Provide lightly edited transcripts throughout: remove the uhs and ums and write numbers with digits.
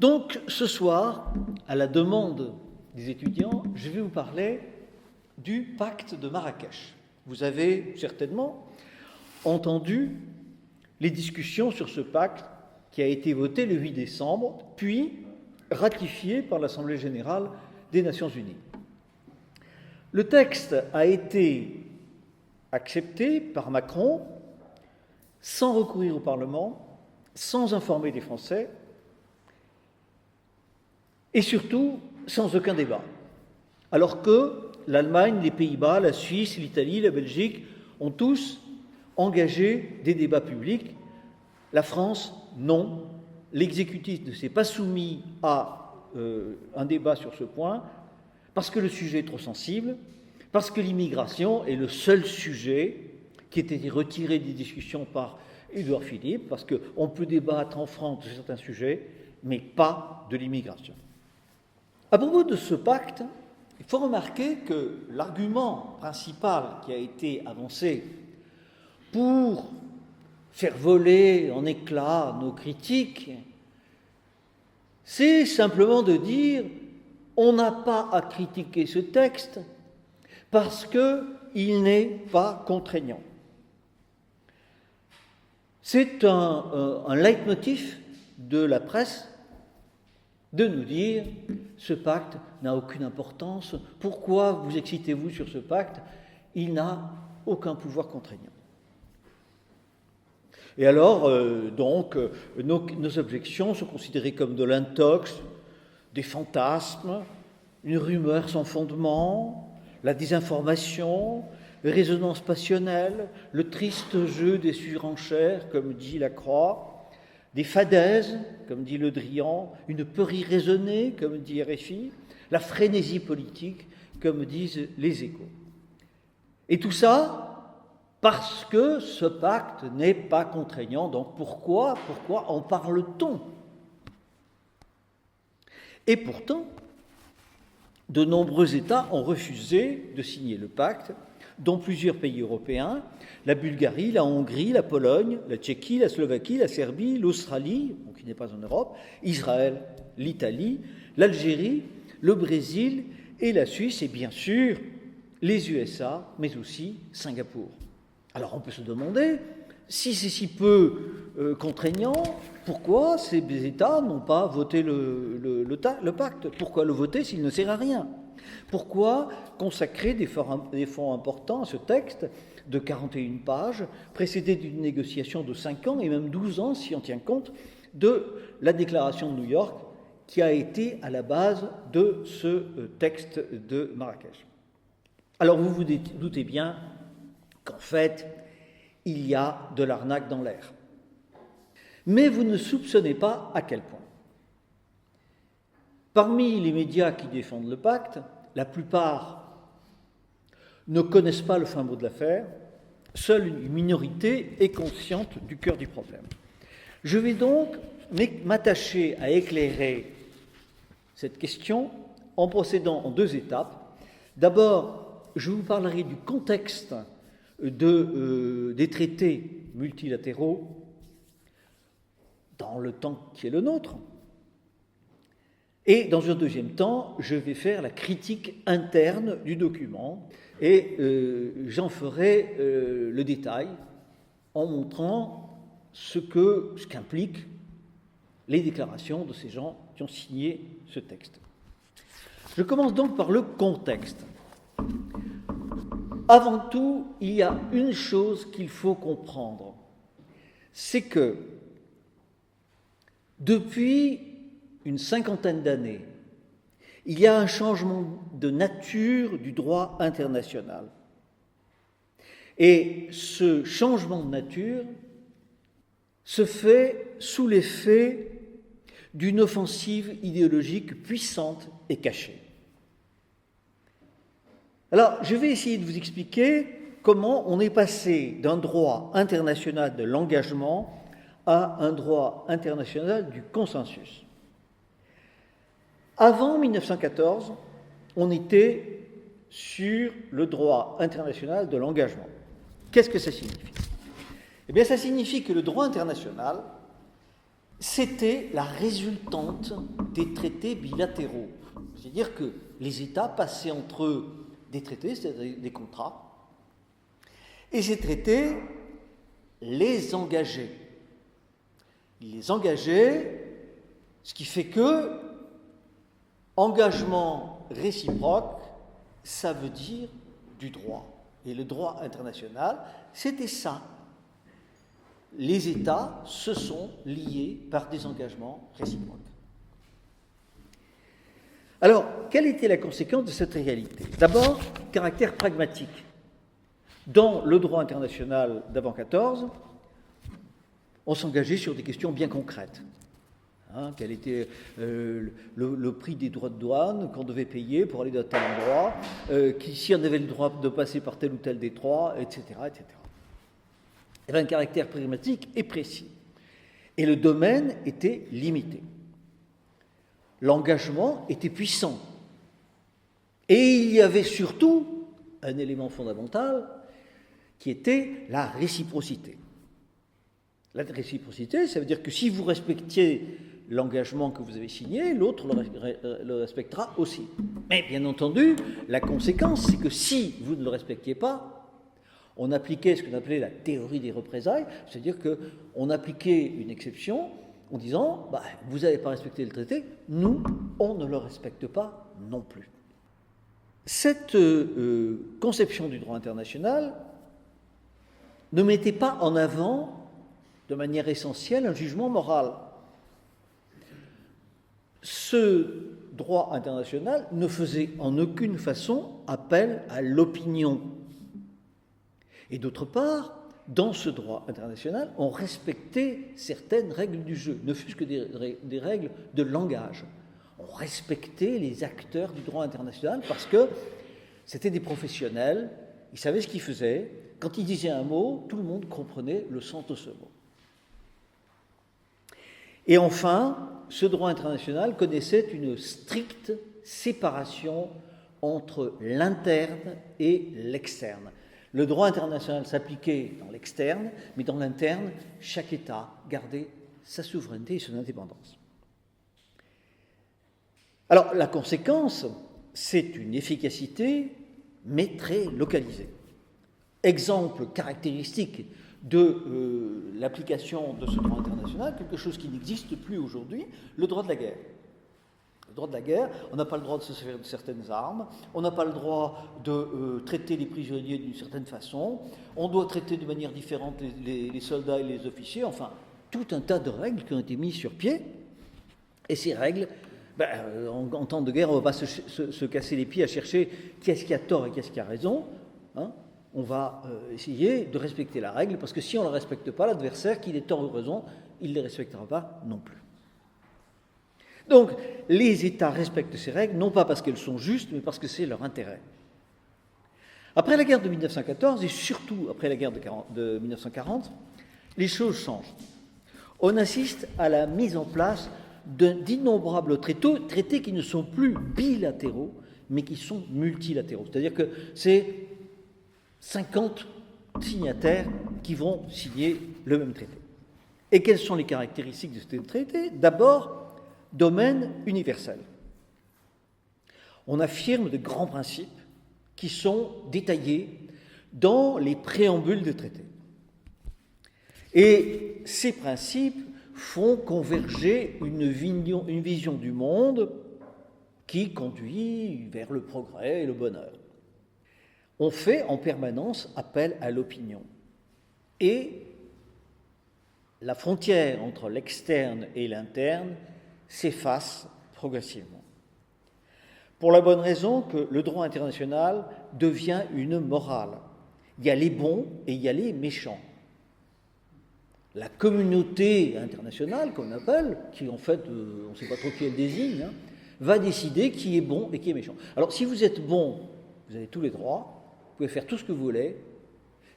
Donc, ce soir, à la demande des étudiants, je vais vous parler du pacte de Marrakech. Vous avez certainement entendu les discussions sur ce pacte qui a été voté le 8 décembre, puis ratifié par l'Assemblée générale des Nations unies. Le texte a été accepté par Macron sans recourir au Parlement, sans informer les Français et surtout sans aucun débat. Alors que l'Allemagne, les Pays-Bas, la Suisse, l'Italie, la Belgique ont tous engagé des débats publics. La France, non. L'exécutif ne s'est pas soumis à un débat sur ce point parce que le sujet est trop sensible, parce que l'immigration est le seul sujet qui a été retiré des discussions par Édouard Philippe, parce qu'on peut débattre en France de certains sujets, mais pas de l'immigration. À propos de ce pacte, il faut remarquer que l'argument principal qui a été avancé pour faire voler en éclats nos critiques, c'est simplement de dire on n'a pas à critiquer ce texte parce qu'il n'est pas contraignant. C'est un leitmotiv de la presse de nous dire ce pacte n'a aucune importance, pourquoi vous excitez-vous sur ce pacte? Il n'a aucun pouvoir contraignant. Et alors, nos objections sont considérées comme de l'intox, des fantasmes, une rumeur sans fondement, la désinformation, la résonance passionnelle, le triste jeu des surenchères, comme dit Lacroix, des fadaises, comme dit Le Drian, une peur irraisonnée, comme dit RFI, la frénésie politique, comme disent les Échos. Et tout ça parce que ce pacte n'est pas contraignant. Donc pourquoi en parle-t-on? Et pourtant, de nombreux États ont refusé de signer le pacte, dont plusieurs pays européens, la Bulgarie, la Hongrie, la Pologne, la Tchéquie, la Slovaquie, la Serbie, l'Australie, qui n'est pas en Europe, Israël, l'Italie, l'Algérie, le Brésil et la Suisse, et bien sûr les USA, mais aussi Singapour. Alors on peut se demander, si c'est si peu contraignant, pourquoi ces États n'ont pas voté le pacte? Pourquoi le voter s'il ne sert à rien? Pourquoi consacrer des fonds importants à ce texte de 41 pages, précédé d'une négociation de 5 ans et même 12 ans si on tient compte de la déclaration de New York qui a été à la base de ce texte de Marrakech? Alors vous vous doutez bien qu'en fait, il y a de l'arnaque dans l'air. Mais vous ne soupçonnez pas à quel point. Parmi les médias qui défendent le pacte, la plupart ne connaissent pas le fin mot de l'affaire, seule une minorité est consciente du cœur du problème. Je vais donc m'attacher à éclairer cette question en procédant en 2 étapes. D'abord, je vous parlerai du contexte des traités multilatéraux dans le temps qui est le nôtre. Et dans un deuxième temps, je vais faire la critique interne du document et j'en ferai le détail en montrant ce qu'impliquent les déclarations de ces gens qui ont signé ce texte. Je commence donc par le contexte. Avant tout, il y a une chose qu'il faut comprendre, c'est que depuis une 50aine d'années, il y a un changement de nature du droit international. Et ce changement de nature se fait sous l'effet d'une offensive idéologique puissante et cachée. Alors, je vais essayer de vous expliquer comment on est passé d'un droit international de l'engagement à un droit international du consensus. Avant 1914, on était sur le droit international de l'engagement. Qu'est-ce que ça signifie? Eh bien, ça signifie que le droit international c'était la résultante des traités bilatéraux. C'est-à-dire que les États passaient entre eux des traités, c'est-à-dire des contrats, et ces traités les engageaient. Ils les engageaient, ce qui fait que engagement réciproque, ça veut dire du droit. Et le droit international, c'était ça. Les États se sont liés par des engagements réciproques. Alors, quelle était la conséquence de cette réalité? D'abord, caractère pragmatique. Dans le droit international d'avant 14, on s'engageait sur des questions bien concrètes. Quel était le prix des droits de douane qu'on devait payer pour aller dans tel endroit, si on avait le droit de passer par tel ou tel détroit, etc., etc. Il y avait un caractère pragmatique et précis. Et le domaine était limité. L'engagement était puissant. Et il y avait surtout un élément fondamental qui était la réciprocité. La réciprocité, ça veut dire que si vous respectiez l'engagement que vous avez signé, l'autre le respectera aussi. Mais bien entendu, la conséquence, c'est que si vous ne le respectiez pas, on appliquait ce qu'on appelait la théorie des représailles, c'est-à-dire qu'on appliquait une exception en disant vous n'avez pas respecté le traité, nous, on ne le respecte pas non plus. Cette conception du droit international ne mettait pas en avant, de manière essentielle, un jugement moral. Ce droit international ne faisait en aucune façon appel à l'opinion. Et d'autre part, dans ce droit international, on respectait certaines règles du jeu, ne fût-ce que des règles de langage. On respectait les acteurs du droit international parce que c'était des professionnels, ils savaient ce qu'ils faisaient. Quand ils disaient un mot, tout le monde comprenait le sens de ce mot. Et enfin, ce droit international connaissait une stricte séparation entre l'interne et l'externe. Le droit international s'appliquait dans l'externe, mais dans l'interne, chaque État gardait sa souveraineté et son indépendance. Alors, la conséquence, c'est une efficacité, mais très localisée. Exemple caractéristique de l'application de ce droit international, quelque chose qui n'existe plus aujourd'hui, le droit de la guerre. Le droit de la guerre, on n'a pas le droit de se servir de certaines armes, on n'a pas le droit de traiter les prisonniers d'une certaine façon, on doit traiter de manière différente les soldats et les officiers, enfin, tout un tas de règles qui ont été mises sur pied, et ces règles, en temps de guerre, on ne va pas se casser les pieds à chercher qui est-ce qui a tort et qui est-ce qui a raison, on va essayer de respecter la règle, parce que si on ne la respecte pas, l'adversaire, qu'il ait tort ou raison, il ne les respectera pas non plus. Donc, les États respectent ces règles, non pas parce qu'elles sont justes, mais parce que c'est leur intérêt. Après la guerre de 1914, et surtout après la guerre de 1940, les choses changent. On assiste à la mise en place d'innombrables traités qui ne sont plus bilatéraux, mais qui sont multilatéraux. C'est-à-dire que c'est 50 signataires qui vont signer le même traité. Et quelles sont les caractéristiques de ce traité? D'abord, domaine universel. On affirme de grands principes qui sont détaillés dans les préambules de traité. Et ces principes font converger une vision du monde qui conduit vers le progrès et le bonheur. On fait en permanence appel à l'opinion. Et la frontière entre l'externe et l'interne s'efface progressivement. Pour la bonne raison que le droit international devient une morale. Il y a les bons et il y a les méchants. La communauté internationale, qu'on appelle, qui en fait, on ne sait pas trop qui elle désigne, va décider qui est bon et qui est méchant. Alors, si vous êtes bon, vous avez tous les droits, vous pouvez faire tout ce que vous voulez.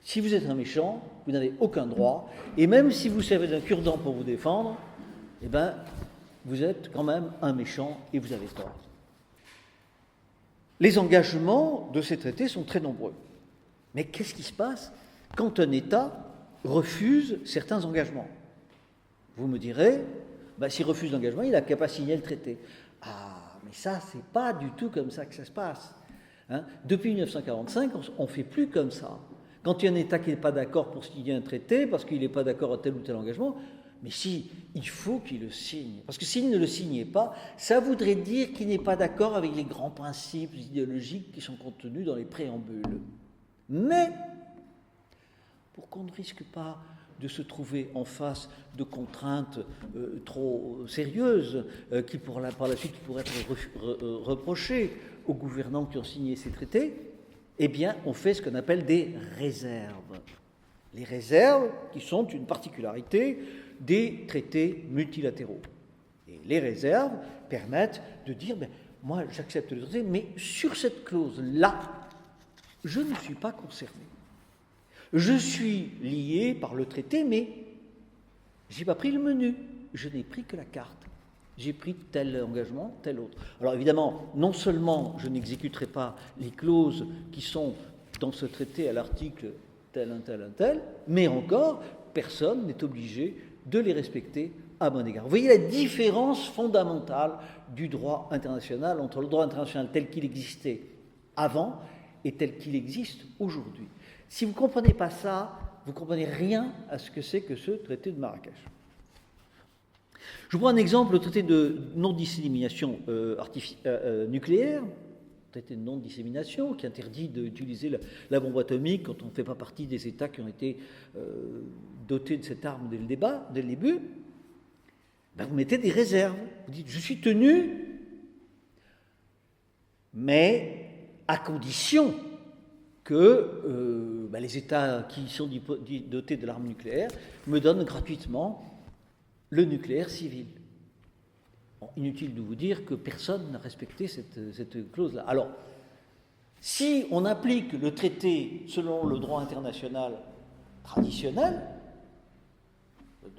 Si vous êtes un méchant, vous n'avez aucun droit. Et même si vous servez d'un cure-dent pour vous défendre, vous êtes quand même un méchant et vous avez tort. Les engagements de ces traités sont très nombreux. Mais qu'est-ce qui se passe quand un État refuse certains engagements? Vous me direz, S'il refuse l'engagement, il n'a qu'à pas signer le traité. Ah, mais ça, c'est pas du tout comme ça que ça se passe. Hein. Depuis 1945, on ne fait plus comme ça. Quand il y a un État qui n'est pas d'accord pour signer un traité, parce qu'il n'est pas d'accord à tel ou tel engagement, mais si, il faut qu'il le signe. Parce que s'il ne le signait pas, ça voudrait dire qu'il n'est pas d'accord avec les grands principes idéologiques qui sont contenus dans les préambules. Mais, pour qu'on ne risque pas de se trouver en face de contraintes trop sérieuses qui, par la suite, pourraient être reprochées aux gouvernants qui ont signé ces traités, eh bien, on fait ce qu'on appelle des réserves. Les réserves qui sont une particularité des traités multilatéraux. Et les réserves permettent de dire, moi j'accepte le traité, mais sur cette clause-là, je ne suis pas concerné. Je suis lié par le traité, mais je n'ai pas pris le menu, je n'ai pris que la carte. J'ai pris tel engagement, tel autre. Alors évidemment, non seulement je n'exécuterai pas les clauses qui sont dans ce traité à l'article tel, mais encore, personne n'est obligé de les respecter à mon égard. Vous voyez la différence fondamentale du droit international entre le droit international tel qu'il existait avant et tel qu'il existe aujourd'hui. Si vous ne comprenez pas ça, vous ne comprenez rien à ce que c'est que ce traité de Marrakech. Je vous prends un exemple, le traité de non-dissémination nucléaire, traité de non-dissémination qui interdit d'utiliser la bombe atomique quand on ne fait pas partie des États qui ont été dotés de cette arme dès le début. Vous mettez des réserves. Vous dites, je suis tenu, mais à condition que les États qui sont dotés de l'arme nucléaire me donnent gratuitement le nucléaire civil. Bon, inutile de vous dire que personne n'a respecté cette clause-là. Alors, si on applique le traité selon le droit international traditionnel,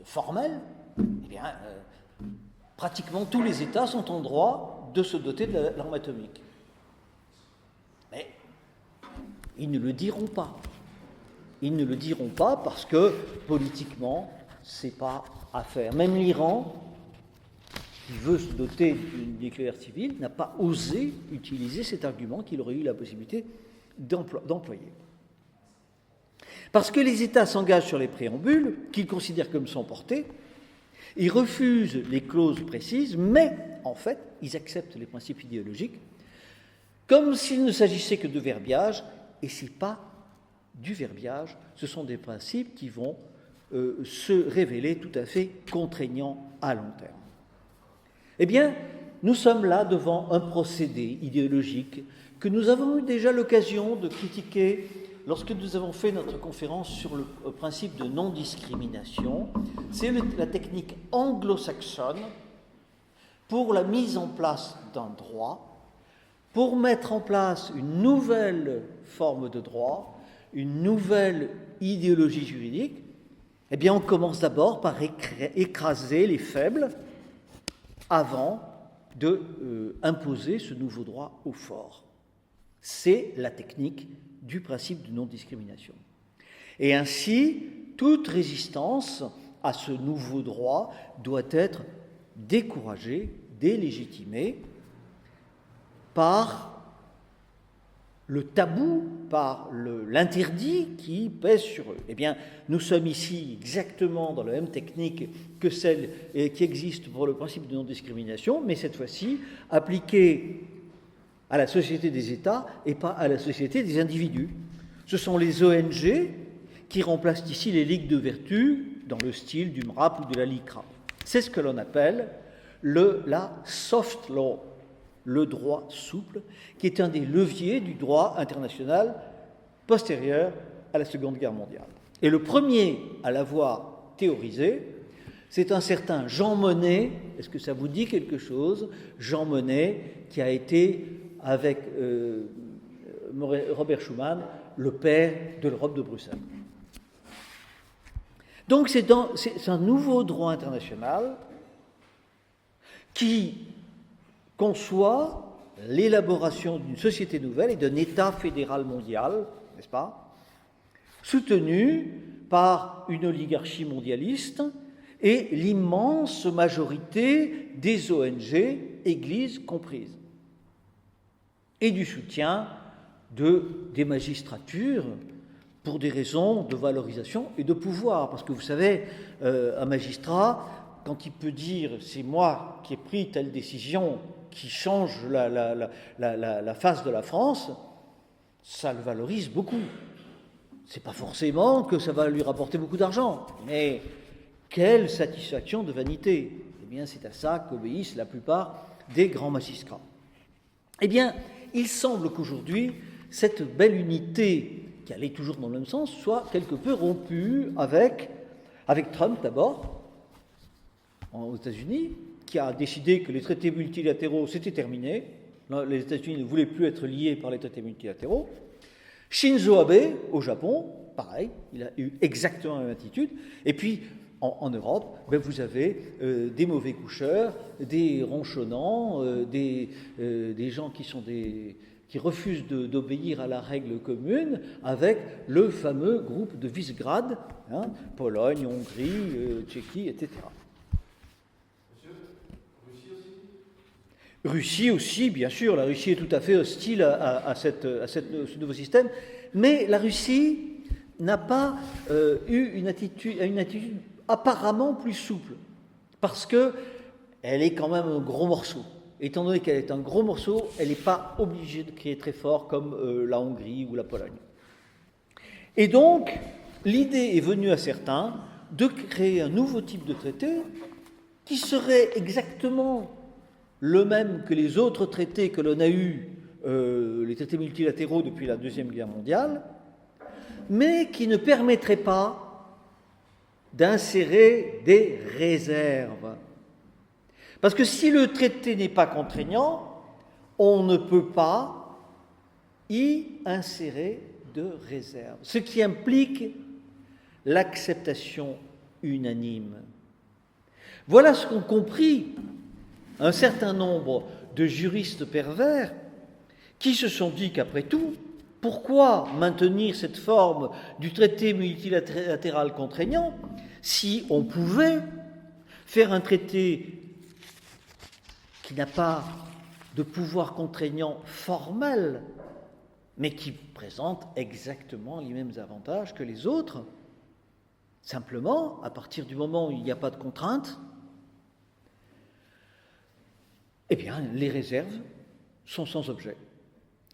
formel, eh bien, pratiquement tous les États sont en droit de se doter de l'arme atomique. Mais ils ne le diront pas. Ils ne le diront pas parce que, politiquement, c'est pas à faire. Même l'Iran, qui veut se doter d'une nucléaire civile, n'a pas osé utiliser cet argument qu'il aurait eu la possibilité d'employer. Parce que les États s'engagent sur les préambules, qu'ils considèrent comme sans portée, ils refusent les clauses précises, mais en fait, ils acceptent les principes idéologiques, comme s'il ne s'agissait que de verbiage, et ce n'est pas du verbiage, ce sont des principes qui vont se révéler tout à fait contraignants à long terme. Eh bien, nous sommes là devant un procédé idéologique que nous avons eu déjà l'occasion de critiquer lorsque nous avons fait notre conférence sur le principe de non-discrimination. C'est la technique anglo-saxonne pour la mise en place d'un droit, pour mettre en place une nouvelle forme de droit, une nouvelle idéologie juridique. Eh bien, on commence d'abord par écraser les faibles avant d'imposer ce nouveau droit aux forts. C'est la technique du principe de non-discrimination. Et ainsi, toute résistance à ce nouveau droit doit être découragée, délégitimée par le tabou, par l'interdit qui pèse sur eux. Eh bien, nous sommes ici exactement dans la même technique que celle qui existe pour le principe de non-discrimination, mais cette fois-ci appliquée à la société des États et pas à la société des individus. Ce sont les ONG qui remplacent ici les ligues de vertu dans le style du MRAP ou de la LICRA. C'est ce que l'on appelle la soft law, le droit souple, qui est un des leviers du droit international postérieur à la Seconde Guerre mondiale. Et le premier à l'avoir théorisé, c'est un certain Jean Monnet. Est-ce que ça vous dit quelque chose? Jean Monnet, qui a été, avec Robert Schuman, le père de l'Europe de Bruxelles. Donc c'est un nouveau droit international qui conçoit l'élaboration d'une société nouvelle et d'un État fédéral mondial, n'est-ce pas, soutenu par une oligarchie mondialiste et l'immense majorité des ONG, Églises comprises, et du soutien des magistratures pour des raisons de valorisation et de pouvoir. Parce que vous savez, un magistrat, quand il peut dire « c'est moi qui ai pris telle décision qui change la face de la France », ça le valorise beaucoup. C'est pas forcément que ça va lui rapporter beaucoup d'argent, mais quelle satisfaction de vanité. Eh bien, c'est à ça qu'obéissent la plupart des grands magistrats. Eh bien, il semble qu'aujourd'hui, cette belle unité, qui allait toujours dans le même sens, soit quelque peu rompue avec Trump d'abord, aux États-Unis, qui a décidé que les traités multilatéraux, c'était terminé. Les États-Unis ne voulaient plus être liés par les traités multilatéraux. Shinzo Abe, au Japon, pareil, il a eu exactement la même attitude. Et puis, en Europe, vous avez des mauvais coucheurs, des ronchonnants, des gens qui refusent d'obéir à la règle commune, avec le fameux groupe de Visegrad, Pologne, Hongrie, Tchéquie, etc. Russie aussi, bien sûr, la Russie est tout à fait hostile à ce nouveau système, mais la Russie n'a pas eu une attitude apparemment plus souple, parce qu'elle est quand même un gros morceau. Étant donné qu'elle est un gros morceau, elle n'est pas obligée de crier très fort comme la Hongrie ou la Pologne. Et donc, l'idée est venue à certains de créer un nouveau type de traité qui serait exactement le même que les autres traités que l'on a eus, les traités multilatéraux depuis la Deuxième Guerre mondiale, mais qui ne permettrait pas d'insérer des réserves. Parce que si le traité n'est pas contraignant, on ne peut pas y insérer de réserves, ce qui implique l'acceptation unanime. Voilà ce qu'ont compris un certain nombre de juristes pervers qui se sont dit qu'après tout, pourquoi maintenir cette forme du traité multilatéral contraignant si on pouvait faire un traité qui n'a pas de pouvoir contraignant formel, mais qui présente exactement les mêmes avantages que les autres. Simplement, à partir du moment où il n'y a pas de contrainte, eh bien, les réserves sont sans objet.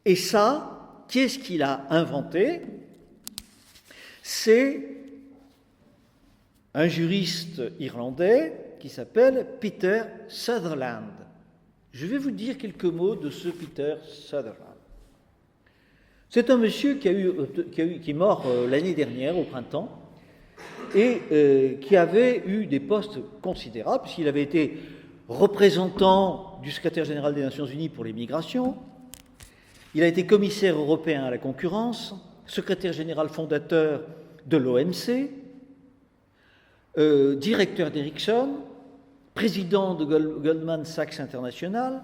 Et ça, qui est-ce qui l'a inventé? C'est un juriste irlandais qui s'appelle Peter Sutherland. Je vais vous dire quelques mots de ce Peter Sutherland. C'est un monsieur qui est mort l'année dernière, au printemps, et qui avait eu des postes considérables, puisqu'il avait été représentant du secrétaire général des Nations Unies pour les migrations, il a été commissaire européen à la concurrence, secrétaire général fondateur de l'OMC, directeur d'Ericsson, président de Goldman Sachs International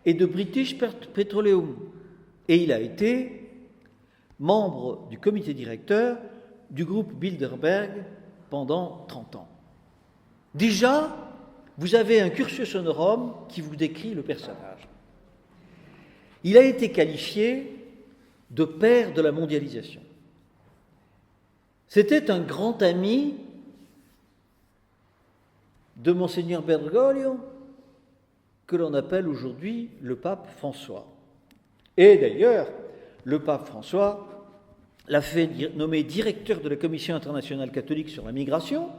et de British Petroleum. Et il a été membre du comité directeur du groupe Bilderberg pendant 30 ans. Déjà, vous avez un cursus honorum qui vous décrit le personnage. Il a été qualifié de père de la mondialisation. C'était un grand ami de Monseigneur Bergoglio, que l'on appelle aujourd'hui le pape François. Et d'ailleurs, le pape François l'a fait nommer directeur de la Commission internationale catholique sur la migration.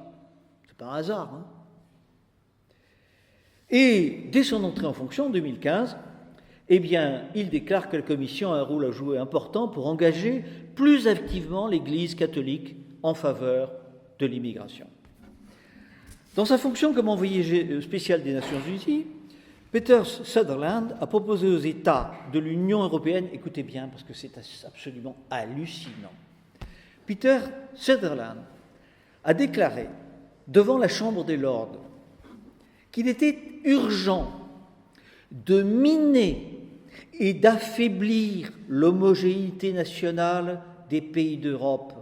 C'est pas un hasard, hein. Et dès son entrée en fonction, en 2015, eh bien, il déclare que la Commission a un rôle à jouer important pour engager plus activement l'Église catholique en faveur de l'immigration. Dans sa fonction comme envoyé spécial des Nations Unies, Peter Sutherland a proposé aux États de l'Union européenne, écoutez bien parce que c'est absolument hallucinant, Peter Sutherland a déclaré devant la Chambre des Lords qu'il était urgent de miner et d'affaiblir l'homogénéité nationale des pays d'Europe,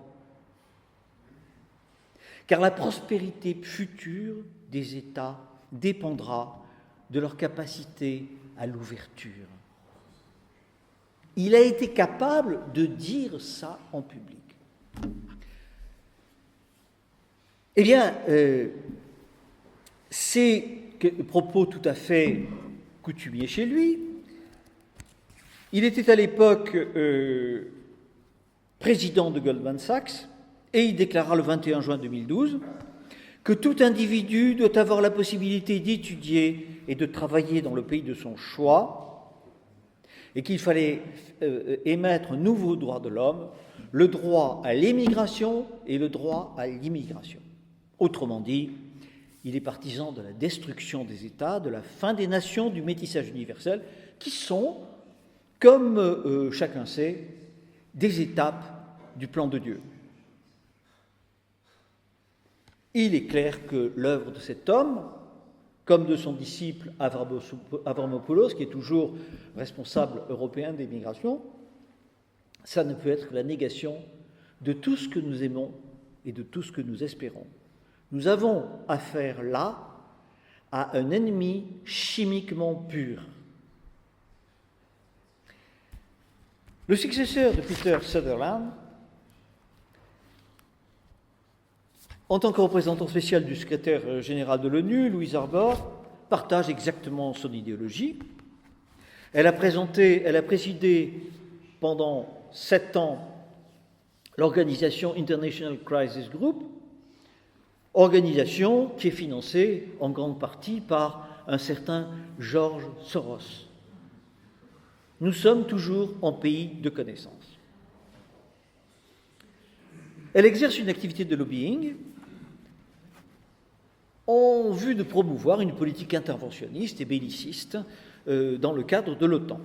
car la prospérité future des États dépendra de leur capacité à l'ouverture. Il a été capable de dire ça en public. Eh bien, c'est un propos tout à fait coutumier chez lui. Il était à l'époque président de Goldman Sachs et il déclara le 21 juin 2012 que tout individu doit avoir la possibilité d'étudier et de travailler dans le pays de son choix et qu'il fallait émettre un nouveau droit de l'homme, le droit à l'émigration et le droit à l'immigration. Autrement dit, il est partisan de la destruction des États, de la fin des nations, du métissage universel, qui sont, comme chacun sait, des étapes du plan de Dieu. Il est clair que l'œuvre de cet homme, comme de son disciple Avramopoulos, qui est toujours responsable européen des migrations, ça ne peut être que la négation de tout ce que nous aimons et de tout ce que nous espérons. Nous avons affaire là à un ennemi chimiquement pur. Le successeur de Peter Sutherland, en tant que représentant spécial du secrétaire général de l'ONU, Louise Arbour, partage exactement son idéologie. Elle a présidé pendant 7 ans l'organisation International Crisis Group, organisation qui est financée en grande partie par un certain George Soros. Nous sommes toujours en pays de connaissance. Elle exerce une activité de lobbying en vue de promouvoir une politique interventionniste et belliciste dans le cadre de l'OTAN.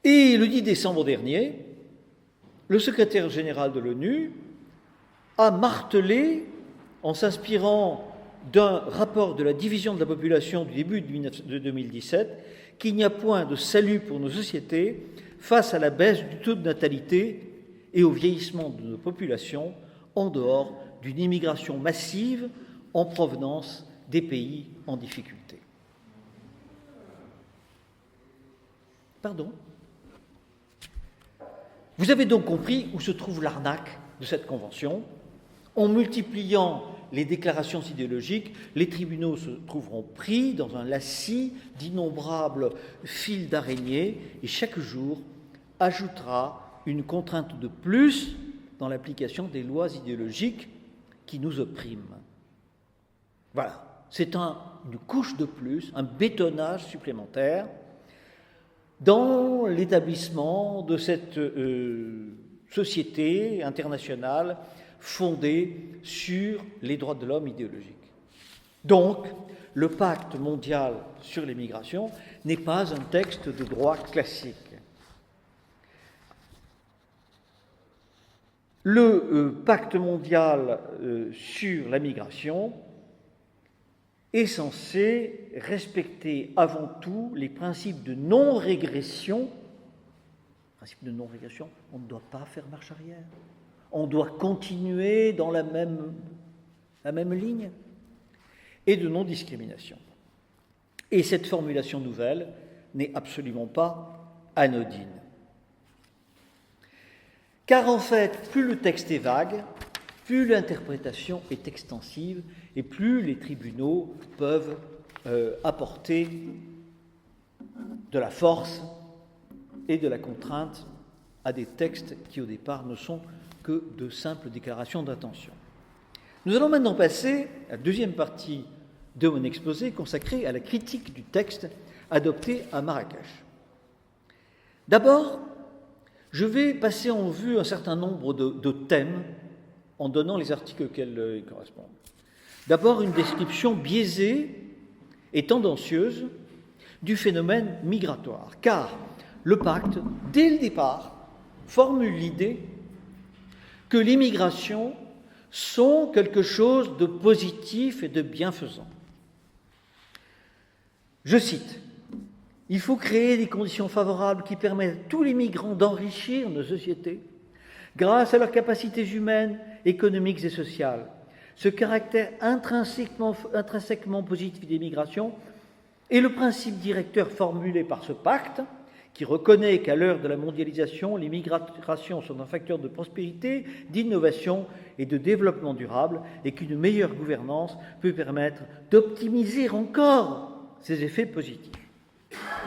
Et le 10 décembre dernier, le secrétaire général de l'ONU a martelé, en s'inspirant d'un rapport de la division de la population du début de 2017, qu'il n'y a point de salut pour nos sociétés face à la baisse du taux de natalité et au vieillissement de nos populations en dehors d'une immigration massive en provenance des pays en difficulté. Pardon ? Vous avez donc compris où se trouve l'arnaque de cette convention. En multipliant les déclarations idéologiques, les tribunaux se trouveront pris dans un lacis d'innombrables fils d'araignée et chaque jour ajoutera une contrainte de plus dans l'application des lois idéologiques qui nous oppriment. Voilà, c'est une couche de plus, un bétonnage supplémentaire dans l'établissement de cette société internationale fondée sur les droits de l'homme idéologiques. Donc, le pacte mondial sur les migrations n'est pas un texte de droit classique. Le pacte mondial sur la migration est censé respecter avant tout les principes de non-régression. Principe de non-régression, on ne doit pas faire marche arrière. On doit continuer dans la même ligne. Et de non-discrimination. Et cette formulation nouvelle n'est absolument pas anodine. Car en fait, plus le texte est vague, plus l'interprétation est extensive et plus les tribunaux peuvent apporter de la force et de la contrainte à des textes qui au départ ne sont que de simples déclarations d'intention. Nous allons maintenant passer à la deuxième partie de mon exposé consacrée à la critique du texte adopté à Marrakech. D'abord, je vais passer en vue un certain nombre de thèmes en donnant les articles auxquels ils correspondent. D'abord, une description biaisée et tendancieuse du phénomène migratoire, car le pacte, dès le départ, formule l'idée que les migrations sont quelque chose de positif et de bienfaisant. Je cite, « Il faut créer des conditions favorables qui permettent à tous les migrants d'enrichir nos sociétés, Grâce à leurs capacités humaines, économiques et sociales, ce caractère intrinsèquement positif des migrations est le principe directeur formulé par ce pacte, qui reconnaît qu'à l'heure de la mondialisation, les migrations sont un facteur de prospérité, d'innovation et de développement durable, et qu'une meilleure gouvernance peut permettre d'optimiser encore ces effets positifs.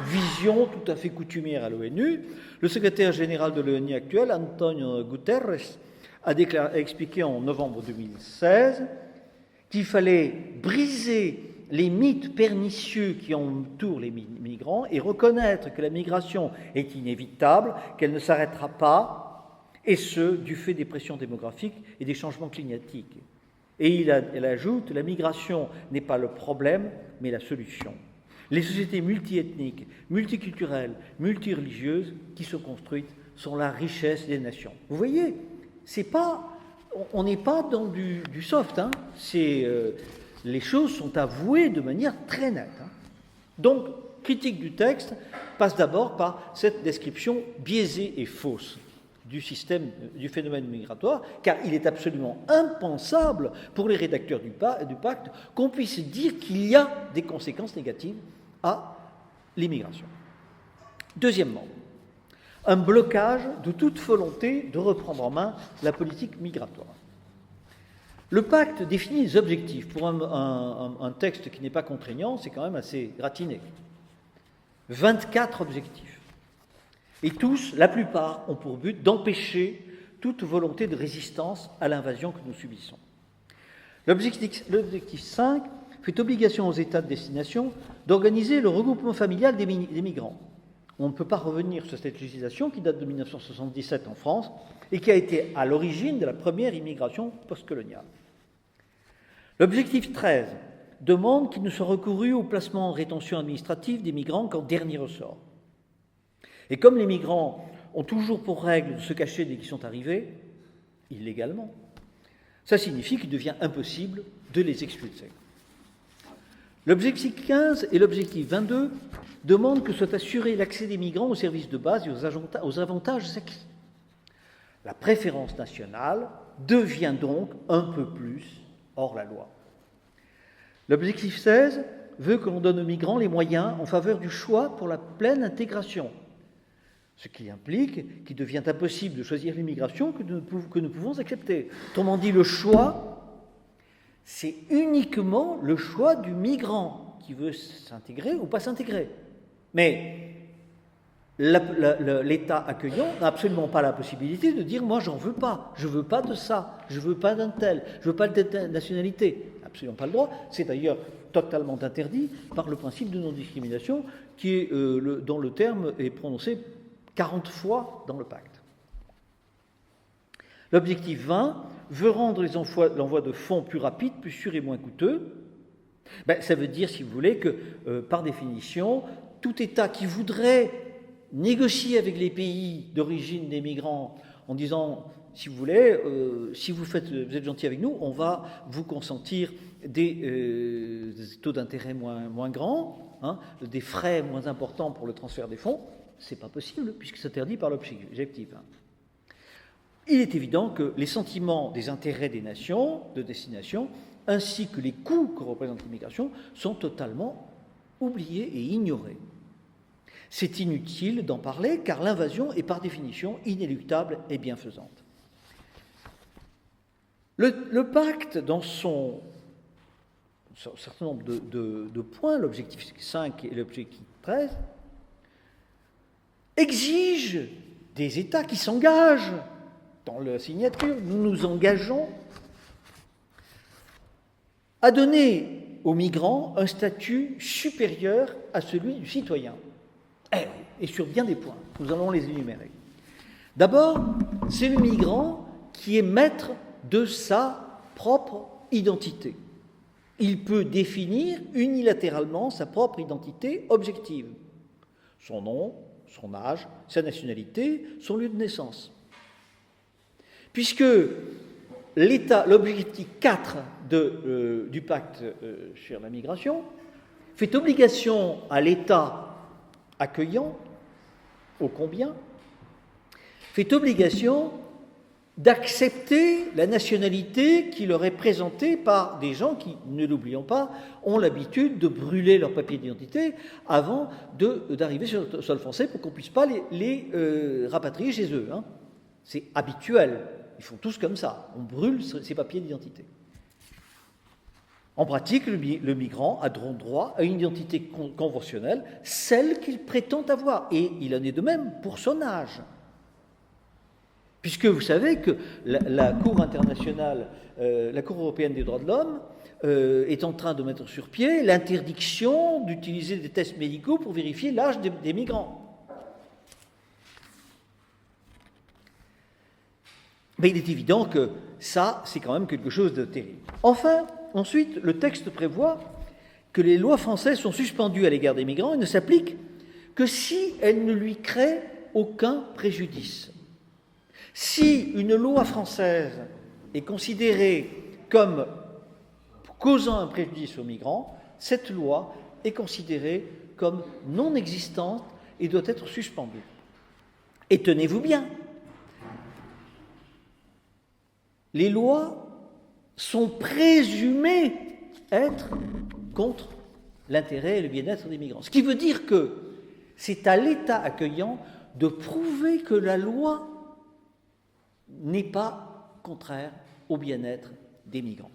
Vision tout à fait coutumière à l'ONU, le secrétaire général de l'ONU actuel, Antonio Guterres, a expliqué en novembre 2016 qu'il fallait briser les mythes pernicieux qui entourent les migrants et reconnaître que la migration est inévitable, qu'elle ne s'arrêtera pas, et ce, du fait des pressions démographiques et des changements climatiques. Et elle ajoute, la migration n'est pas le problème, mais la solution. Les sociétés multiethniques, multiculturelles, multireligieuses qui se construisent sont la richesse des nations. Vous voyez, on n'est pas dans du soft, hein. Les choses sont avouées de manière très nette. Hein. Donc, critique du texte passe d'abord par cette description biaisée et fausse du phénomène migratoire, car il est absolument impensable pour les rédacteurs du pacte qu'on puisse dire qu'il y a des conséquences négatives à l'immigration. Deuxièmement, un blocage de toute volonté de reprendre en main la politique migratoire. Le pacte définit les objectifs. Pour un texte qui n'est pas contraignant, c'est quand même assez gratiné. 24 objectifs. Et tous, la plupart, ont pour but d'empêcher toute volonté de résistance à l'invasion que nous subissons. L'objectif 5 fait obligation aux États de destination d'organiser le regroupement familial des migrants. On ne peut pas revenir sur cette législation qui date de 1977 en France et qui a été à l'origine de la première immigration postcoloniale. L'objectif 13 demande qu'il ne soit recouru au placement en rétention administrative des migrants qu'en dernier ressort. Et comme les migrants ont toujours pour règle de se cacher dès qu'ils sont arrivés, illégalement, ça signifie qu'il devient impossible de les expulser. L'objectif 15 et l'objectif 22 demandent que soit assuré l'accès des migrants aux services de base et aux avantages acquis. La préférence nationale devient donc un peu plus hors la loi. L'objectif 16 veut que l'on donne aux migrants les moyens en faveur du choix pour la pleine intégration, ce qui implique qu'il devient impossible de choisir l'immigration que nous pouvons accepter. Autrement dit, le choix, c'est uniquement le choix du migrant qui veut s'intégrer ou pas s'intégrer. Mais l'État accueillant n'a absolument pas la possibilité de dire « moi, j'en veux pas, je veux pas de ça, je veux pas d'un tel, je veux pas de telle nationalité ». Absolument pas le droit. C'est d'ailleurs totalement interdit par le principe de non-discrimination dont le terme est prononcé 40 fois dans le pacte. L'objectif 20 veut rendre l'envoi de fonds plus rapide, plus sûr et moins coûteux. Ça veut dire, si vous voulez, que par définition, tout État qui voudrait négocier avec les pays d'origine des migrants en disant, si vous voulez, si vous êtes gentil avec nous, on va vous consentir des taux d'intérêt moins grands, hein, des frais moins importants pour le transfert des fonds, c'est pas possible puisque c'est interdit par l'objectif. Il est évident que les sentiments des intérêts des nations de destination ainsi que les coûts que représente l'immigration sont totalement oubliés et ignorés. C'est inutile d'en parler car l'invasion est par définition inéluctable et bienfaisante. Le pacte, dans son certain nombre de points, l'objectif 5 et l'objectif 13, exige des États qui s'engagent dans la signature. Nous nous engageons à donner aux migrants un statut supérieur à celui du citoyen. Et sur bien des points, nous allons les énumérer. D'abord, c'est le migrant qui est maître de sa propre identité. Il peut définir unilatéralement sa propre identité objective. Son nom, son âge, sa nationalité, son lieu de naissance. Puisque l'objectif 4 du pacte sur la migration fait obligation à l'État accueillant, ô combien, fait obligation d'accepter la nationalité qui leur est présentée par des gens qui, ne l'oublions pas, ont l'habitude de brûler leur papier d'identité avant d'arriver sur le sol français pour qu'on ne puisse pas les rapatrier chez eux. Hein. C'est habituel, ils font tous comme ça, on brûle ces papiers d'identité. En pratique, le migrant a droit à une identité conventionnelle, celle qu'il prétend avoir, et il en est de même pour son âge. Puisque vous savez que la Cour internationale, la Cour européenne des droits de l'homme, est en train de mettre sur pied l'interdiction d'utiliser des tests médicaux pour vérifier l'âge des migrants. Mais il est évident que ça, c'est quand même quelque chose de terrible. Enfin, ensuite, le texte prévoit que les lois françaises sont suspendues à l'égard des migrants et ne s'appliquent que si elles ne lui créent aucun préjudice. Si une loi française est considérée comme causant un préjudice aux migrants, cette loi est considérée comme non existante et doit être suspendue. Et tenez-vous bien, les lois sont présumées être contre l'intérêt et le bien-être des migrants. Ce qui veut dire que c'est à l'État accueillant de prouver que la loi n'est pas contraire au bien-être des migrants.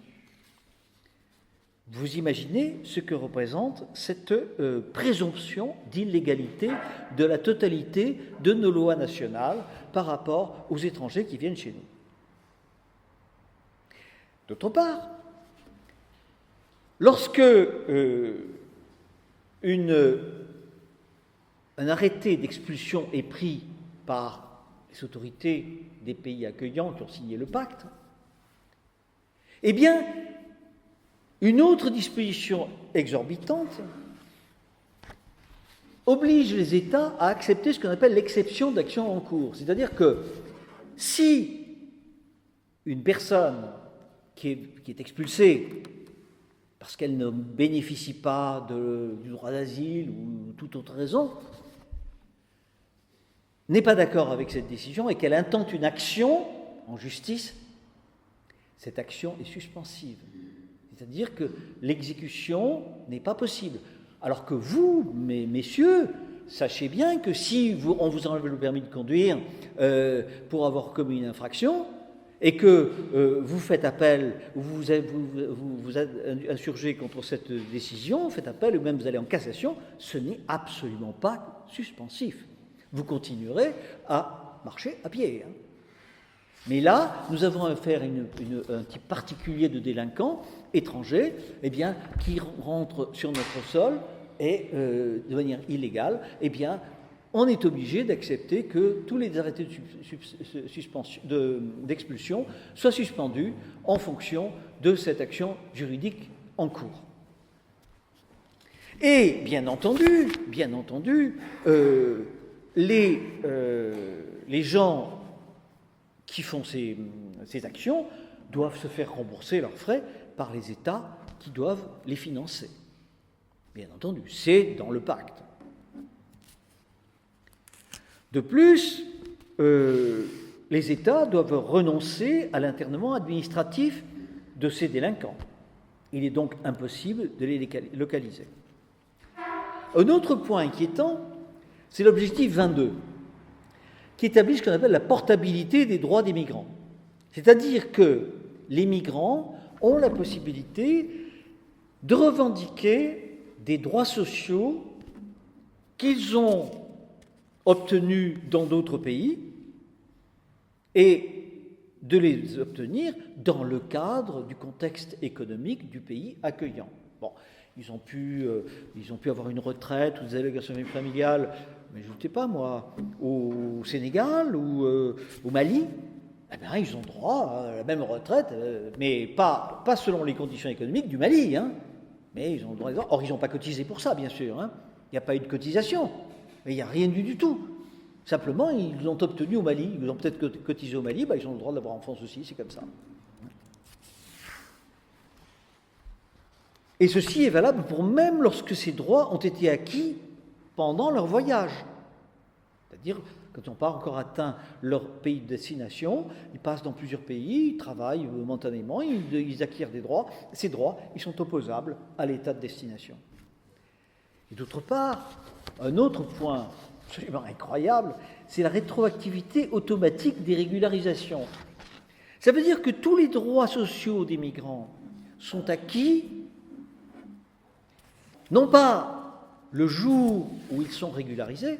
Vous imaginez ce que représente cette présomption d'illégalité de la totalité de nos lois nationales par rapport aux étrangers qui viennent chez nous. D'autre part, lorsque un arrêté d'expulsion est pris par les autorités des pays accueillants qui ont signé le pacte, eh bien, une autre disposition exorbitante oblige les États à accepter ce qu'on appelle l'exception d'action en cours. C'est-à-dire que si une personne qui est expulsée parce qu'elle ne bénéficie pas du droit d'asile ou toute autre raison, n'est pas d'accord avec cette décision et qu'elle intente une action en justice, cette action est suspensive. C'est-à-dire que l'exécution n'est pas possible. Alors que vous, messieurs, sachez bien que si on vous enlève le permis de conduire pour avoir commis une infraction et que vous faites appel, vous insurgez contre cette décision, faites appel, ou même vous allez en cassation, ce n'est absolument pas suspensif. Vous continuerez à marcher à pied. Hein. Mais là, nous avons affaire à un type particulier de délinquants étrangers, eh bien, qui rentrent sur notre sol et, de manière illégale, eh bien, on est obligé d'accepter que tous les arrêtés d'expulsion soient suspendus en fonction de cette action juridique en cours. Et, bien entendu, les gens qui font ces actions doivent se faire rembourser leurs frais par les États qui doivent les financer. Bien entendu, c'est dans le pacte. De plus, les États doivent renoncer à l'internement administratif de ces délinquants. Il est donc impossible de les localiser. Un autre point inquiétant, c'est l'objectif 22, qui établit ce qu'on appelle la portabilité des droits des migrants. C'est-à-dire que les migrants ont la possibilité de revendiquer des droits sociaux qu'ils ont obtenus dans d'autres pays et de les obtenir dans le cadre du contexte économique du pays accueillant. Bon, ils ont pu avoir une retraite ou des allocations familiales, mais je ne sais pas moi, au Sénégal ou au Mali, eh bien, ils ont droit à la même retraite, mais pas selon les conditions économiques du Mali, hein, mais ils ont le droit. Or, ils n'ont pas cotisé pour ça, bien sûr. Hein. Il n'y a pas eu de cotisation, mais il n'y a rien du tout. Simplement, ils l'ont obtenu au Mali. Ils ont peut-être cotisé au Mali, ils ont le droit de l'avoir en France aussi, c'est comme ça. Et ceci est valable pour même lorsque ces droits ont été acquis pendant leur voyage. C'est-à-dire, Quand ils n'ont pas encore atteint leur pays de destination, ils passent dans plusieurs pays, ils travaillent momentanément, ils acquièrent des droits. Ces droits, ils sont opposables à l'état de destination. Et d'autre part, un autre point absolument incroyable, c'est la rétroactivité automatique des régularisations. Ça veut dire que tous les droits sociaux des migrants sont acquis, non pas le jour où ils sont régularisés,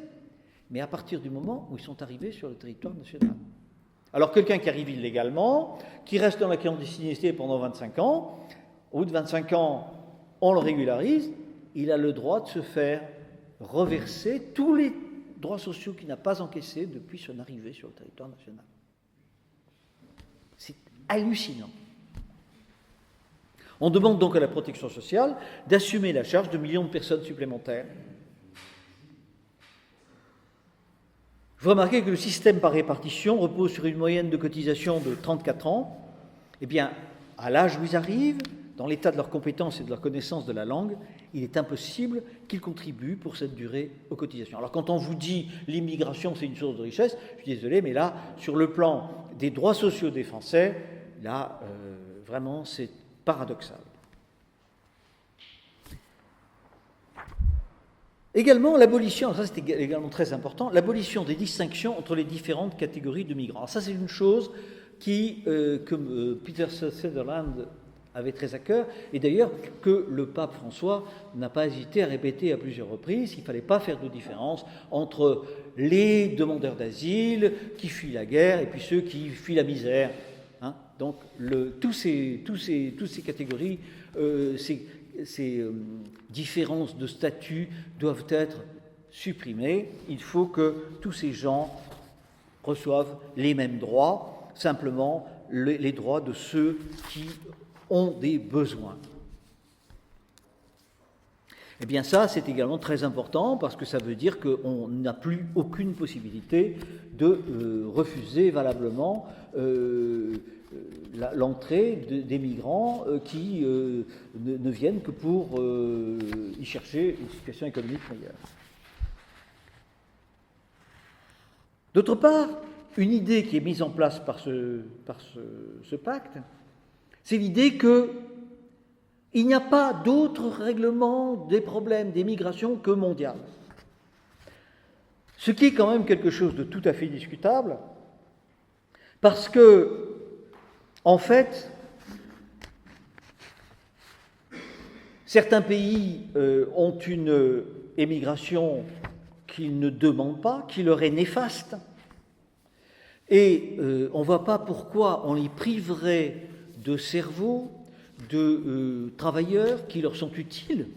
mais à partir du moment où ils sont arrivés sur le territoire national. Alors quelqu'un qui arrive illégalement, qui reste dans la clandestinité pendant 25 ans, au bout de 25 ans, on le régularise, il a le droit de se faire reverser tous les droits sociaux qu'il n'a pas encaissés depuis son arrivée sur le territoire national. C'est hallucinant. On demande donc à la protection sociale d'assumer la charge de millions de personnes supplémentaires. Vous remarquez que le système par répartition repose sur une moyenne de cotisation de 34 ans. Eh bien, à l'âge où ils arrivent, dans l'état de leurs compétences et de leur connaissance de la langue, il est impossible qu'ils contribuent pour cette durée aux cotisations. Alors quand on vous dit l'immigration c'est une source de richesse, je suis désolé, mais là, sur le plan des droits sociaux des Français, là, vraiment, c'est paradoxal. Également, l'abolition, ça c'est également très important, l'abolition des distinctions entre les différentes catégories de migrants. Alors ça c'est une chose qui, que Peter Sutherland avait très à cœur, et d'ailleurs que le pape François n'a pas hésité à répéter à plusieurs reprises qu'il ne fallait pas faire de différence entre les demandeurs d'asile qui fuient la guerre et puis ceux qui fuient la misère. Hein. Donc toutes ces catégories, ces différences de statut doivent être supprimées. Il faut que tous ces gens reçoivent les mêmes droits, simplement les droits de ceux qui ont des besoins. Eh bien ça, c'est également très important parce que ça veut dire qu'on n'a plus aucune possibilité de refuser valablement l'entrée des migrants qui ne viennent que pour y chercher une situation économique meilleure. D'autre part, une idée qui est mise en place par ce pacte, c'est l'idée qu'il n'y a pas d'autre règlement des problèmes des migrations que mondial. Ce qui est quand même quelque chose de tout à fait discutable, parce que, en fait, certains pays ont une émigration qu'ils ne demandent pas, qui leur est néfaste, et on ne voit pas pourquoi on les priverait de cerveaux, de travailleurs qui leur sont utiles.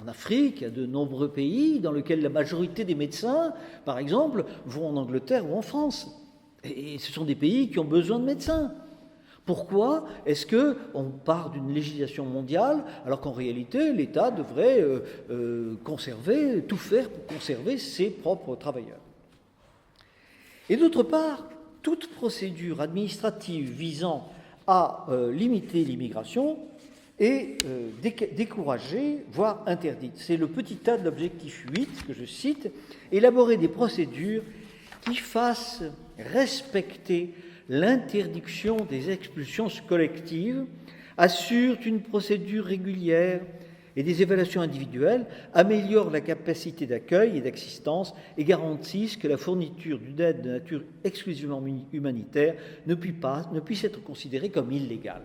En Afrique, il y a de nombreux pays dans lesquels la majorité des médecins, par exemple, vont en Angleterre ou en France. Et ce sont des pays qui ont besoin de médecins. Pourquoi est-ce qu'on part d'une législation mondiale alors qu'en réalité, l'État devrait tout faire pour conserver ses propres travailleurs? Et d'autre part, toute procédure administrative visant à limiter l'immigration est découragée, voire interdite. C'est le petit A de l'objectif 8 que je cite, élaborer des procédures qui fassent respecter l'interdiction des expulsions collectives, assurent une procédure régulière et des évaluations individuelles, améliorent la capacité d'accueil et d'assistance et garantissent que la fourniture d'une aide de nature exclusivement humanitaire ne puisse être considérée comme illégale.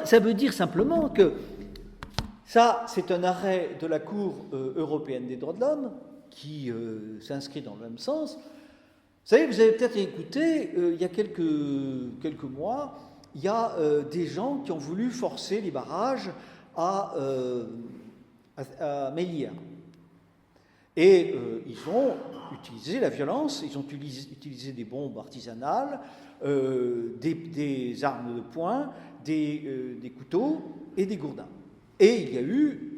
Ça veut dire simplement que ça, c'est un arrêt de la Cour européenne des droits de l'homme qui s'inscrit dans le même sens. Vous savez, vous avez peut-être écouté, il y a quelques mois, il y a des gens qui ont voulu forcer les barrages à Melilla. Et ils ont utilisé la violence, ils ont utilisé des bombes artisanales, des armes de poing, des couteaux et des gourdins. Et il y a eu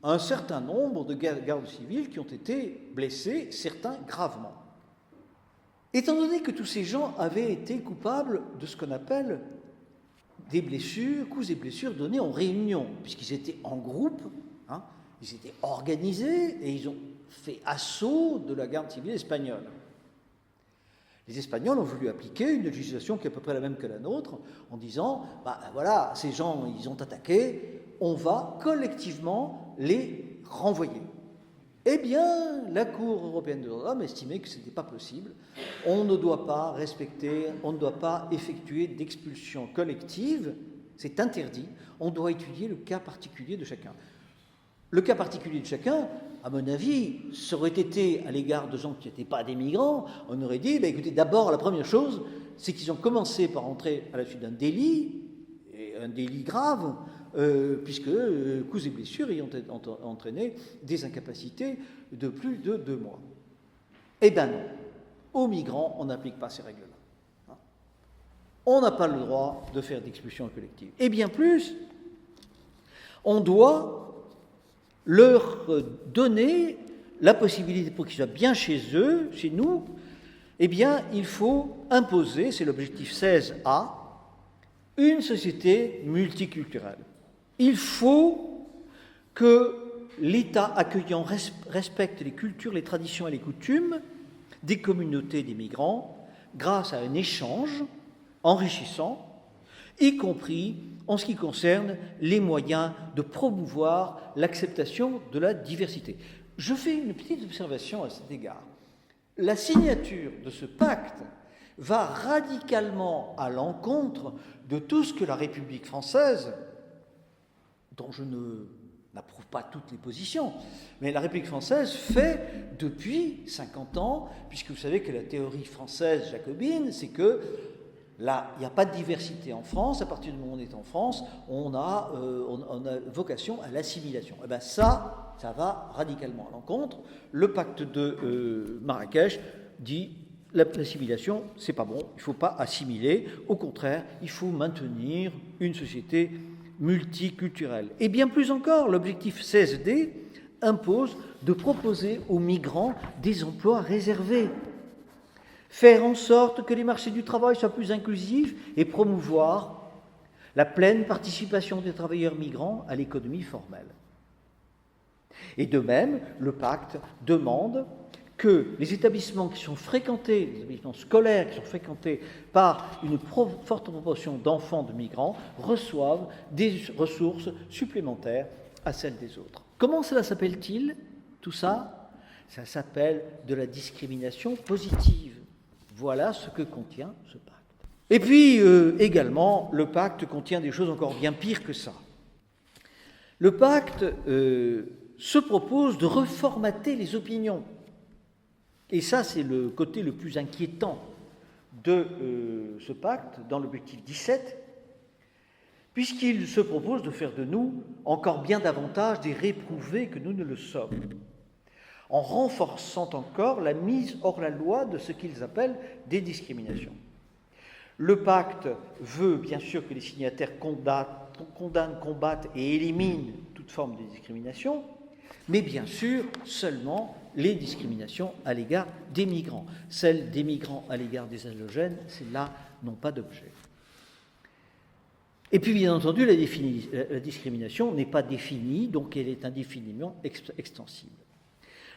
un certain nombre de gardes civils qui ont été blessés, certains gravement. Étant donné que tous ces gens avaient été coupables de ce qu'on appelle des blessures, coups et blessures données en réunion, puisqu'ils étaient en groupe, hein, ils étaient organisés et ils ont fait assaut de la garde civile espagnole. Les Espagnols ont voulu appliquer une législation qui est à peu près la même que la nôtre, en disant, voilà, ces gens, ils ont attaqué, on va collectivement les renvoyer. Eh bien, la Cour européenne des droits de l'homme estimait que ce n'était pas possible. On ne doit pas respecter, on ne doit pas effectuer d'expulsion collective, c'est interdit, on doit étudier le cas particulier de chacun. Le cas particulier de chacun, à mon avis, ça aurait été à l'égard de gens qui n'étaient pas des migrants, on aurait dit, écoutez, d'abord, la première chose, c'est qu'ils ont commencé par entrer à la suite d'un délit, et un délit grave, puisque coups et blessures ayant entraîné des incapacités de plus de 2 mois. Eh bien non, aux migrants, on n'applique pas ces règles-là. On n'a pas le droit de faire d'expulsion collective. Et bien plus, on doit leur donner la possibilité, pour qu'ils soient bien chez eux, chez nous, eh bien, il faut imposer, c'est l'objectif 16A, une société multiculturelle. Il faut que l'État accueillant respecte les cultures, les traditions et les coutumes des communautés des migrants grâce à un échange enrichissant, y compris en ce qui concerne les moyens de promouvoir l'acceptation de la diversité. Je fais une petite observation à cet égard. La signature de ce pacte va radicalement à l'encontre de tout ce que la République française, dont je n'approuve pas toutes les positions, mais la République française fait depuis 50 ans, puisque vous savez que la théorie française jacobine, c'est que là, il n'y a pas de diversité en France. À partir du moment où on est en France, on a vocation à l'assimilation. Et bien ça va radicalement à l'encontre. Le pacte de Marrakech dit l'assimilation, c'est pas bon, il ne faut pas assimiler. Au contraire, il faut maintenir une société multiculturelle. Et bien plus encore, l'objectif 16D impose de proposer aux migrants des emplois réservés, faire en sorte que les marchés du travail soient plus inclusifs et promouvoir la pleine participation des travailleurs migrants à l'économie formelle. Et de même, le pacte demande que les établissements qui sont fréquentés, les établissements scolaires qui sont fréquentés par une forte proportion d'enfants de migrants, reçoivent des ressources supplémentaires à celles des autres. Comment cela s'appelle-t-il, tout ça ? Ça s'appelle de la discrimination positive. Voilà ce que contient ce pacte. Et puis, également, le pacte contient des choses encore bien pires que ça. Le pacte se propose de reformater les opinions. Et ça, c'est le côté le plus inquiétant de ce pacte, dans l'objectif 17, puisqu'il se propose de faire de nous encore bien davantage des réprouvés que nous ne le sommes, en renforçant encore la mise hors la loi de ce qu'ils appellent des discriminations. Le pacte veut bien sûr que les signataires condamnent, combattent et éliminent toute forme de discrimination, mais bien sûr seulement les discriminations à l'égard des migrants. Celles des migrants à l'égard des allogènes, celles-là n'ont pas d'objet. Et puis bien entendu, la discrimination n'est pas définie, donc elle est indéfiniment extensible.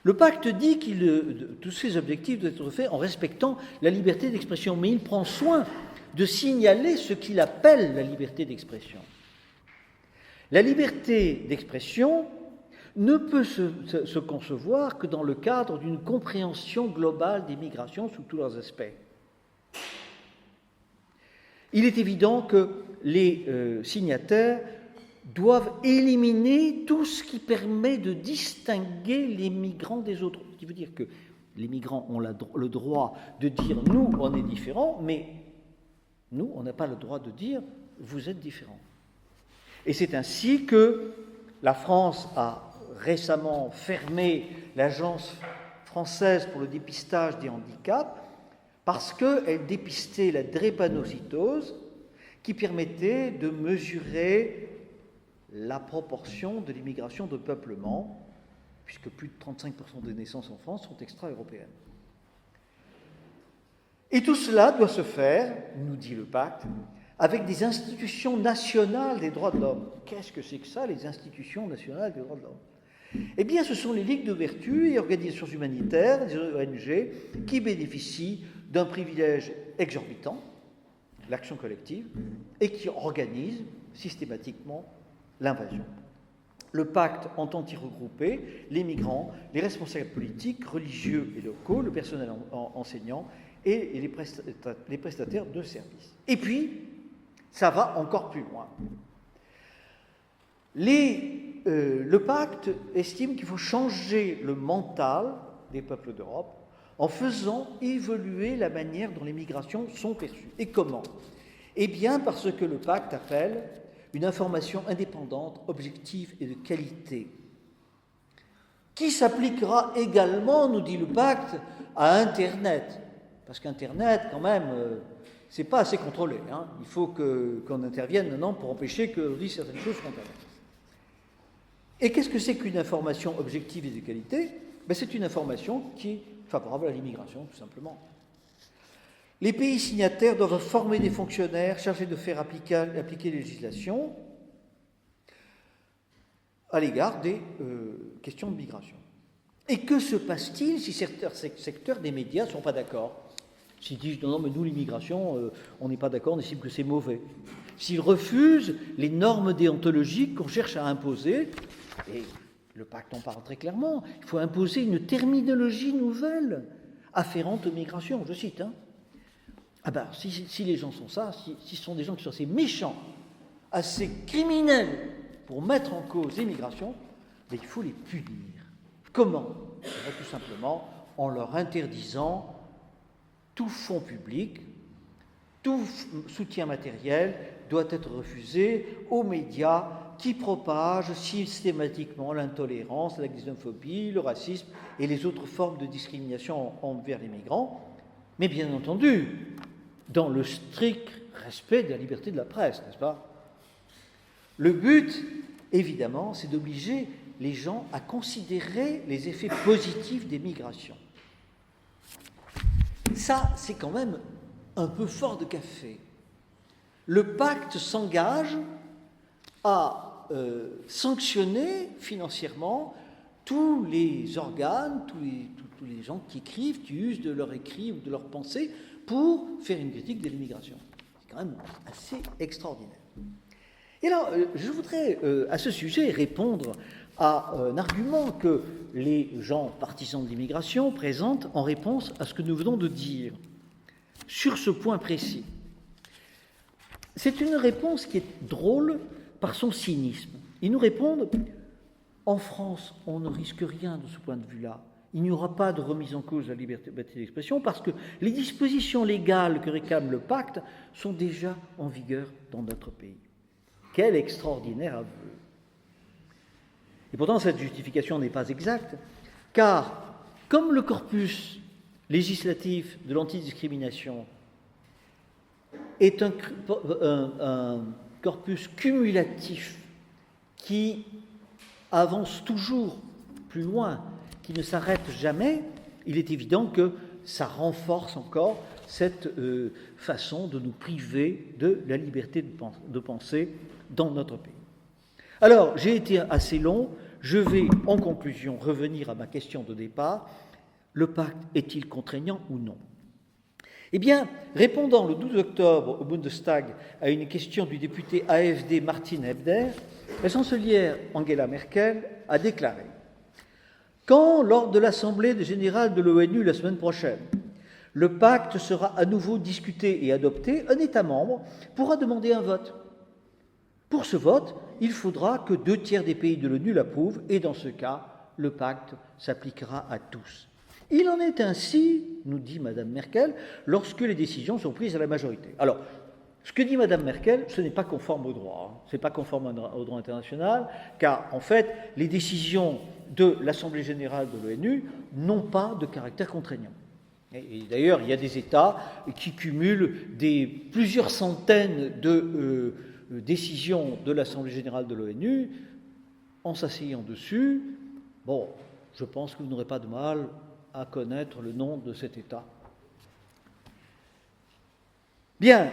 Le pacte dit que tous ces objectifs doivent être faits en respectant la liberté d'expression, mais il prend soin de signaler ce qu'il appelle la liberté d'expression. La liberté d'expression ne peut se concevoir que dans le cadre d'une compréhension globale des migrations sous tous leurs aspects. Il est évident que les signataires doivent éliminer tout ce qui permet de distinguer les migrants des autres. Ce qui veut dire que les migrants ont le droit de dire « nous, on est différents », mais nous, on n'a pas le droit de dire « vous êtes différents ». Et c'est ainsi que la France a récemment fermé l'Agence française pour le dépistage des handicaps parce qu'elle dépistait la drépanocytose qui permettait de mesurer la proportion de l'immigration de peuplement, puisque plus de 35% des naissances en France sont extra-européennes. Et tout cela doit se faire, nous dit le pacte, avec des institutions nationales des droits de l'homme. Qu'est-ce que c'est que ça, les institutions nationales des droits de l'homme ? Eh bien, ce sont les ligues de vertu et organisations humanitaires, des ONG, qui bénéficient d'un privilège exorbitant, l'action collective, et qui organise systématiquement l'invasion. Le pacte entend y regrouper les migrants, les responsables politiques, religieux et locaux, le personnel enseignant et les prestataires de services. Et puis, ça va encore plus loin. Le pacte estime qu'il faut changer le mental des peuples d'Europe en faisant évoluer la manière dont les migrations sont perçues. Et comment ? Eh bien, parce que le pacte appelle une information indépendante, objective et de qualité, qui s'appliquera également, nous dit le pacte, à Internet. Parce qu'Internet, quand même, c'est pas assez contrôlé. Hein. Il faut qu'on intervienne maintenant pour empêcher qu'on dise certaines choses sur Internet. Et qu'est-ce que c'est qu'une information objective et de qualité ? Ben, c'est une information qui est favorable à l'immigration, tout simplement. Les pays signataires doivent former des fonctionnaires chargés de faire appliquer les législations à l'égard des questions de migration. Et que se passe-t-il si certains secteurs des médias ne sont pas d'accord ? S'ils disent non, mais nous, l'immigration, on n'est pas d'accord, on estime que c'est mauvais. S'ils refusent les normes déontologiques qu'on cherche à imposer, et le pacte en parle très clairement, il faut imposer une terminologie nouvelle afférente aux migrations, je cite. Ah ben, si les gens sont ça, si ce sont des gens qui sont assez méchants, assez criminels pour mettre en cause l'immigration, ben, il faut les punir. Comment ? Tout simplement en leur interdisant tout fonds public, tout soutien matériel doit être refusé aux médias qui propagent systématiquement l'intolérance, la xénophobie, le racisme et les autres formes de discrimination envers les migrants, mais bien entendu, dans le strict respect de la liberté de la presse, n'est-ce pas ? Le but, évidemment, c'est d'obliger les gens à considérer les effets positifs des migrations. Ça, c'est quand même un peu fort de café. Le pacte s'engage à sanctionner financièrement tous les organes, tous les gens qui écrivent, qui usent de leur écrit ou de leur pensée pour faire une critique de l'immigration. C'est quand même assez extraordinaire. Et alors, je voudrais à ce sujet répondre à un argument que les gens partisans de l'immigration présentent en réponse à ce que nous venons de dire sur ce point précis. C'est une réponse qui est drôle par son cynisme. Ils nous répondent « En France, on ne risque rien de ce point de vue-là. Il n'y aura pas de remise en cause de la liberté d'expression parce que les dispositions légales que réclame le pacte sont déjà en vigueur dans notre pays. » Quel extraordinaire aveu! Et pourtant, cette justification n'est pas exacte, car comme le corpus législatif de l'antidiscrimination est un corpus cumulatif qui avance toujours plus loin, qui ne s'arrête jamais, il est évident que ça renforce encore cette façon de nous priver de la liberté de penser dans notre pays. Alors, j'ai été assez long, je vais en conclusion revenir à ma question de départ. Le pacte est-il contraignant ou non ? Eh bien, répondant le 12 octobre au Bundestag à une question du député AfD Martin Hebder, la chancelière Angela Merkel a déclaré « Quand, lors de l'Assemblée générale de l'ONU la semaine prochaine, le pacte sera à nouveau discuté et adopté, un État membre pourra demander un vote. Pour ce vote, il faudra que 2/3 des pays de l'ONU l'approuvent et dans ce cas, le pacte s'appliquera à tous. Il en est ainsi, nous dit Mme Merkel, lorsque les décisions sont prises à la majorité. » Alors, ce que dit Mme Merkel, ce n'est pas conforme au droit. Ce n'est pas conforme au droit international, car en fait, les décisions de l'Assemblée générale de l'ONU n'ont pas de caractère contraignant. Et d'ailleurs, il y a des États qui cumulent plusieurs centaines de décisions de l'Assemblée générale de l'ONU en s'asseyant dessus. Bon, je pense que vous n'aurez pas de mal à connaître le nom de cet État. Bien.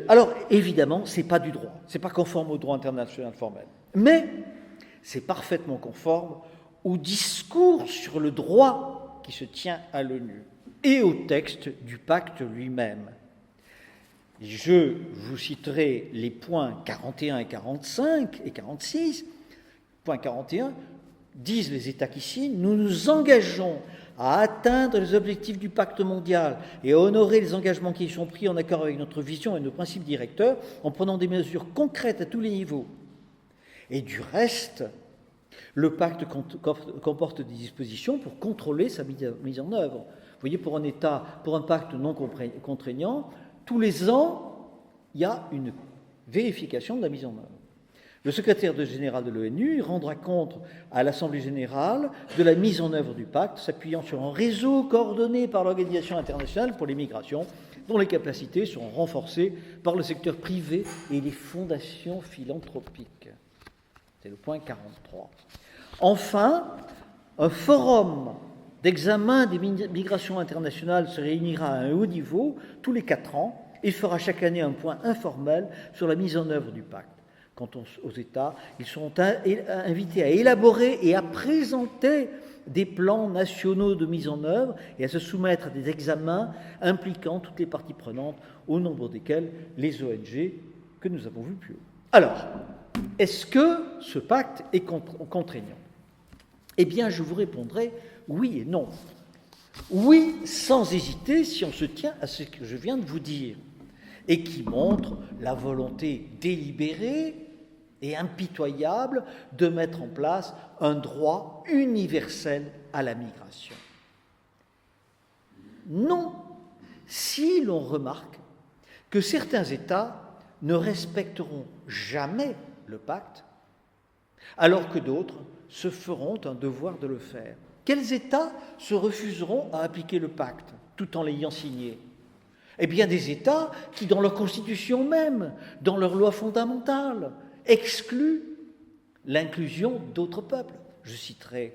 Alors, évidemment, ce n'est pas du droit. Ce n'est pas conforme au droit international formel. Mais c'est parfaitement conforme au discours sur le droit qui se tient à l'ONU. et au texte du pacte lui-même. Je vous citerai les points 41 et 45 et 46. Point 41, disent les États qui signent, nous nous engageons à atteindre les objectifs du pacte mondial et à honorer les engagements qui y sont pris en accord avec notre vision et nos principes directeurs en prenant des mesures concrètes à tous les niveaux. Et du reste, le pacte comporte des dispositions pour contrôler sa mise en œuvre. Vous voyez, pour un pacte non contraignant, tous les ans, il y a une vérification de la mise en œuvre. Le secrétaire général de l'ONU rendra compte à l'Assemblée générale de la mise en œuvre du pacte, s'appuyant sur un réseau coordonné par l'Organisation internationale pour les migrations, dont les capacités seront renforcées par le secteur privé et les fondations philanthropiques. C'est le point 43. Enfin, un forum d'examen des migrations internationales se réunira à un haut niveau tous les 4 ans et fera chaque année un point informel sur la mise en œuvre du pacte. Quant aux États, ils seront invités à élaborer et à présenter des plans nationaux de mise en œuvre et à se soumettre à des examens impliquant toutes les parties prenantes, au nombre desquelles les ONG que nous avons vues plus haut. Alors, est-ce que ce pacte est contraignant ? Eh bien, je vous répondrai oui et non. Oui, sans hésiter, si on se tient à ce que je viens de vous dire, et qui montre la volonté délibérée et impitoyable de mettre en place un droit universel à la migration. Non, si l'on remarque que certains États ne respecteront jamais le pacte, alors que d'autres se feront un devoir de le faire. Quels États se refuseront à appliquer le pacte tout en l'ayant signé ? Eh bien, des États qui, dans leur constitution même, dans leur loi fondamentale, excluent l'inclusion d'autres peuples. Je citerai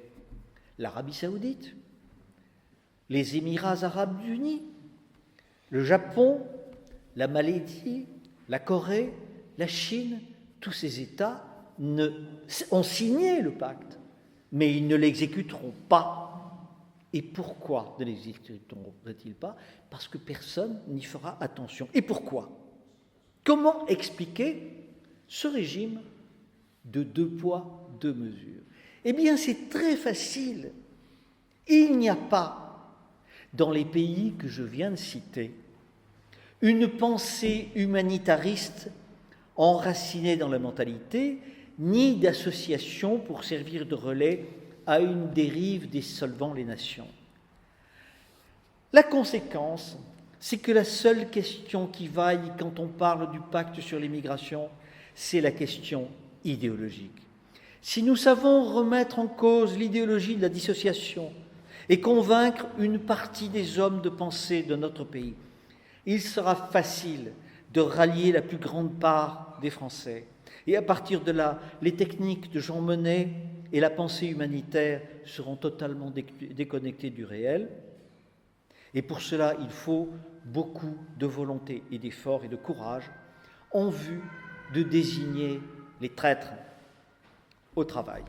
l'Arabie saoudite, les Émirats arabes unis, le Japon, la Malaisie, la Corée, la Chine. Tous ces États ont signé le pacte, mais ils ne l'exécuteront pas. Et pourquoi ne l'exécuteront-ils pas ? Parce que personne n'y fera attention. Et pourquoi ? Comment expliquer ce régime de 2 poids, 2 mesures ? Eh bien, c'est très facile. Il n'y a pas, dans les pays que je viens de citer, une pensée humanitariste enracinée dans la mentalité, ni d'association pour servir de relais à une dérive dissolvant les nations. La conséquence, c'est que la seule question qui vaille quand on parle du pacte sur l'immigration, c'est la question idéologique. Si nous savons remettre en cause l'idéologie de la dissociation et convaincre une partie des hommes de pensée de notre pays, il sera facile de rallier la plus grande part des Français. Et à partir de là, les techniques de Jean Monnet et la pensée humanitaire seront totalement déconnectées du réel. Et pour cela, il faut beaucoup de volonté et d'effort et de courage en vue de désigner les traîtres au travail.